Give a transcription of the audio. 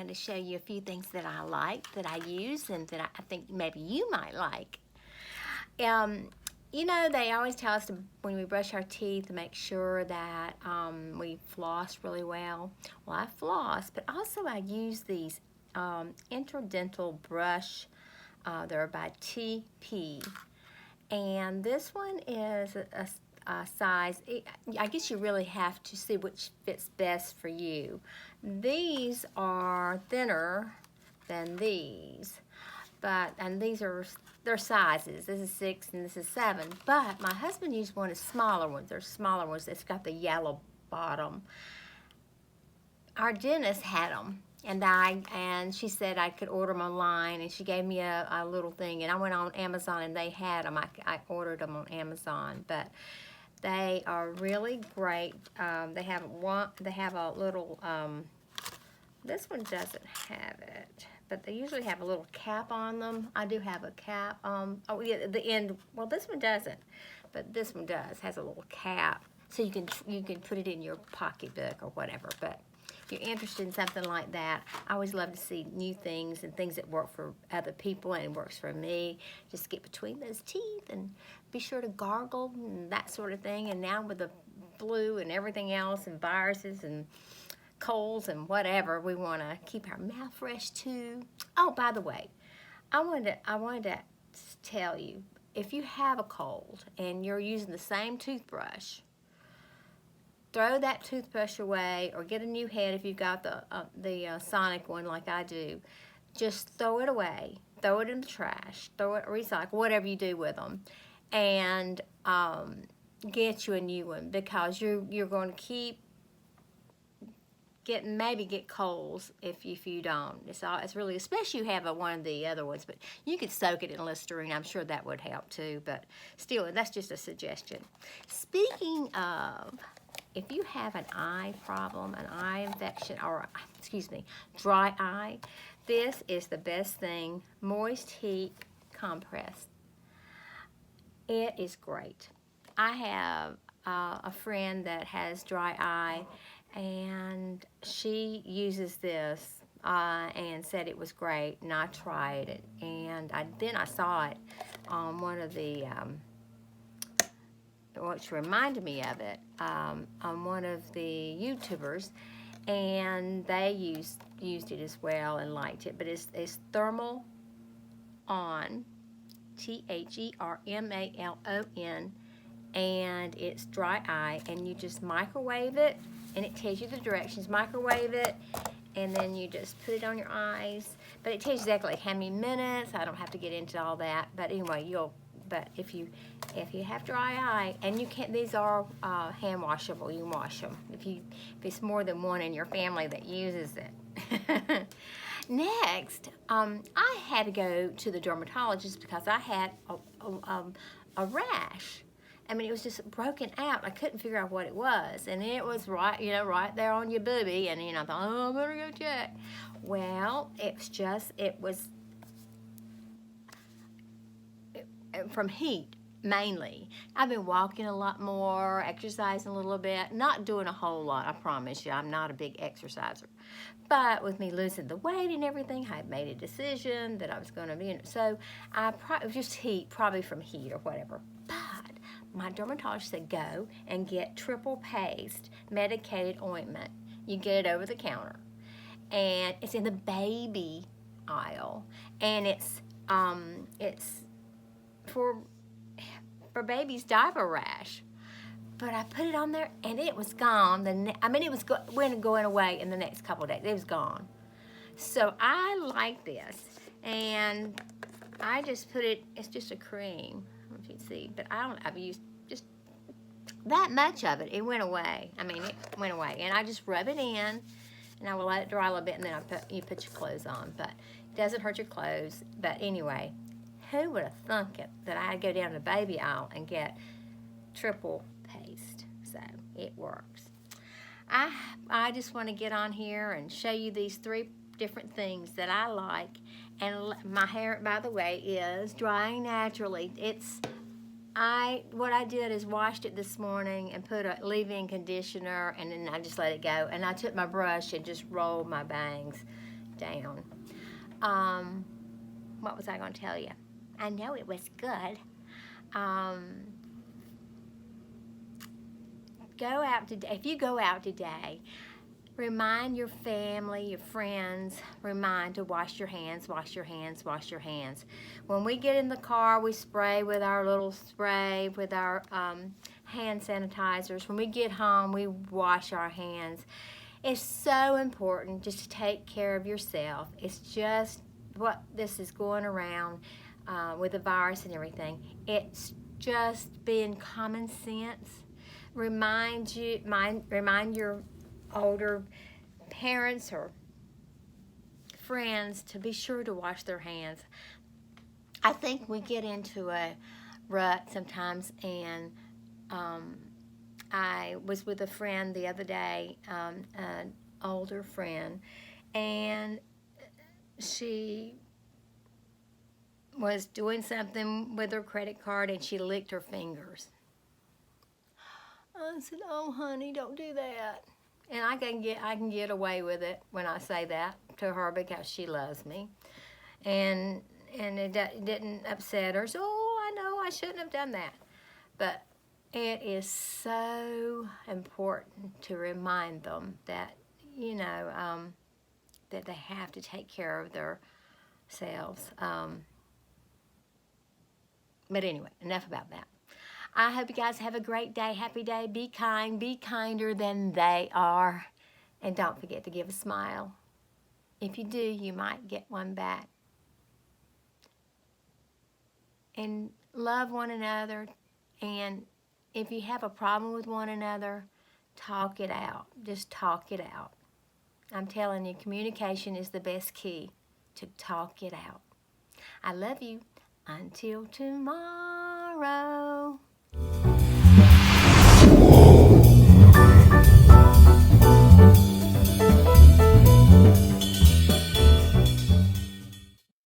wanted to show you a few things that I like, that I use, and that I think maybe you might like. You know, they always tell us when we brush our teeth to make sure that we floss really well. Well, I floss, but also I use these interdental brush. They're by TP. And this one is a size, I guess you really have to see which fits best for you. These are thinner than these, and these are their sizes. This is 6 and this is 7. But my husband used one of the smaller ones. They're smaller ones. It's got the yellow bottom. Our dentist had them. And she said I could order them online, and she gave me a little thing, and I went on Amazon and they had them. I ordered them on Amazon, but they are really great. They have a little. This one doesn't have it, but they usually have a little cap on them. I do have a cap. Oh yeah, the end. Well, this one doesn't, but this one does. Has a little cap, so you can put it in your pocketbook or whatever. But if you're interested in something like that, I always love to see new things and things that work for other people and works for me. Just get between those teeth and be sure to gargle and that sort of thing. And now with the flu and everything else and viruses and colds and whatever, we want to keep our mouth fresh too. Oh, by the way, I wanted to tell you, if you have a cold and you're using the same toothbrush, throw that toothbrush away or get a new head if you've got the Sonic one like I do. Just throw it away, throw it in the trash, throw it, recycle, whatever you do with them, and get you a new one, because you're going to maybe get colds if you don't. It's really, especially you have one of the other ones, but you could soak it in Listerine. I'm sure that would help too, but still, that's just a suggestion. Speaking of, if you have an eye problem, an eye infection, or dry eye, this is the best thing. Moist Heat Compress. It is great. I have a friend that has dry eye, and she uses this and said it was great, and I tried it, and then I saw it on one of the which reminded me of it, on one of the YouTubers, and they used it as well and liked it. But it's Thermal On, THERMALON, and it's dry eye, and you just microwave it, and it tells you the directions. Microwave it, and then you just put it on your eyes. But it tells you exactly how many minutes. I don't have to get into all that, but anyway, but if you have dry eye, and you can't, these are hand washable, you can wash them if it's more than one in your family that uses it. Next, I had to go to the dermatologist because I had a rash. I mean, it was just broken out. I couldn't figure out what it was, and it was right there on your boobie, and I thought, oh, I better go check. Well, it was from heat, mainly. I've been walking a lot more, exercising a little bit, not doing a whole lot, I promise you. I'm not a big exerciser. But with me losing the weight and everything, I made a decision that I was going to be in it. So it was just heat, probably from heat or whatever. But my dermatologist said, go and get triple paste medicated ointment. You get it over the counter. And it's in the baby aisle. And it's for baby's diaper rash. But I put it on there and it was gone. It was going away in the next couple of days. It was gone. So I like this, and I just put it. It's just a cream. I don't know if you can see, but I've used just that much of it. It went away. It went away, and I just rub it in, and I will let it dry a little bit, and then you put your clothes on. But it doesn't hurt your clothes. But anyway, who would have thunk it that I'd go down to the baby aisle and get triple paste? So it works. I just want to get on here and show you these 3 different things that I like. And my hair, by the way, is drying naturally. What I did is washed it this morning and put a leave-in conditioner, and then I just let it go. And I took my brush and just rolled my bangs down. What was I going to tell you? I know it was good. Go out today. If you go out today, remind your family, your friends, remind to wash your hands, wash your hands, wash your hands. When we get in the car, we spray with our little spray, with our hand sanitizers. When we get home, we wash our hands. It's so important just to take care of yourself. It's just what this is going around with the virus and everything. It's just being common sense. Remind your older parents or friends to be sure to wash their hands. I think we get into a rut sometimes, and I was with a friend the other day, an older friend, and she was doing something with her credit card and she licked her fingers. I said, "Oh, honey, don't do that." And I can get away with it when I say that to her because she loves me, and it didn't upset her. So, I know I shouldn't have done that, but it is so important to remind them that that they have to take care of themselves. But anyway, enough about that. I hope you guys have a great day, happy day. Be kind, be kinder than they are. And don't forget to give a smile. If you do, you might get one back. And love one another. And if you have a problem with one another, talk it out. Just talk it out. I'm telling you, communication is the best key to talk it out. I love you. Until tomorrow.